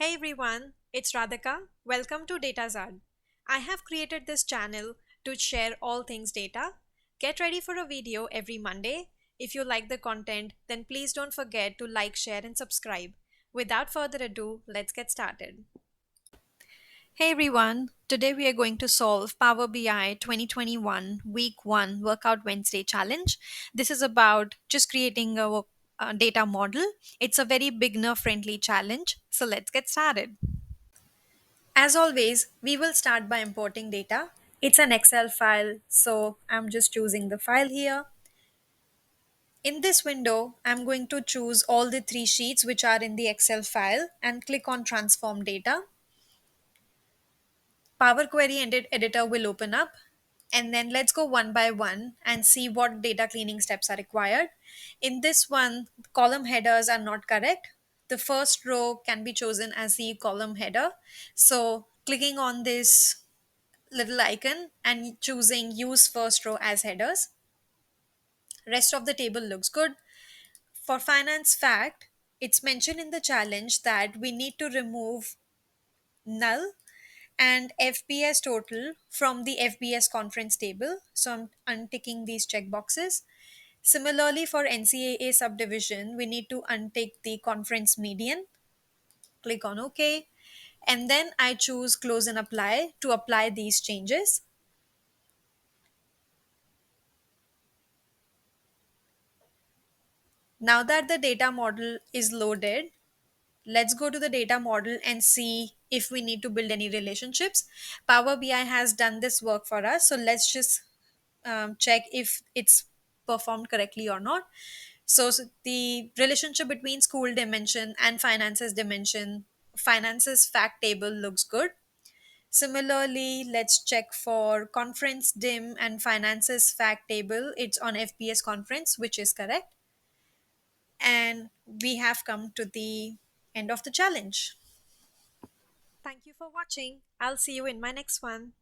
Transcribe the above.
Hey everyone, it's Radhika. Welcome to Datazard. I have created this channel to share all things data. Get ready for a video every Monday. If you like the content, then please don't forget to like, share, and subscribe. Without further ado, let's get started. Hey everyone, today we are going to solve Power BI 2021 Week 1 Workout Wednesday challenge. This is about just creating a data model. It's a very beginner friendly challenge, so let's get started. As always, we will start by importing data. It's an Excel file, so I'm just choosing the file here. In this window, I'm going to choose all the three sheets which are in the Excel file and click on Transform Data. Power Query Editor will open up. And then let's go one by one and see what data cleaning steps are required. In this one, column headers are not correct. The first row can be chosen as the column header. So clicking on this little icon and choosing use first row as headers. Rest of the table looks good. For finance fact, it's mentioned in the challenge that we need to remove null and FBS total from the FBS conference table. So I'm unticking these checkboxes. Similarly, for NCAA subdivision, we need to untick the conference median. Click on OK. And then I choose close and apply to apply these changes. Now that the data model is loaded, let's go to the data model and see if we need to build any relationships. Power BI has done this work for us. So let's just check if it's performed correctly or not. So the relationship between school dimension and finances fact table looks good. Similarly, let's check for conference dim and finances fact table. It's on FBS conference, which is correct. And we have come to the end of the challenge. Thank you for watching. I'll see you in my next one.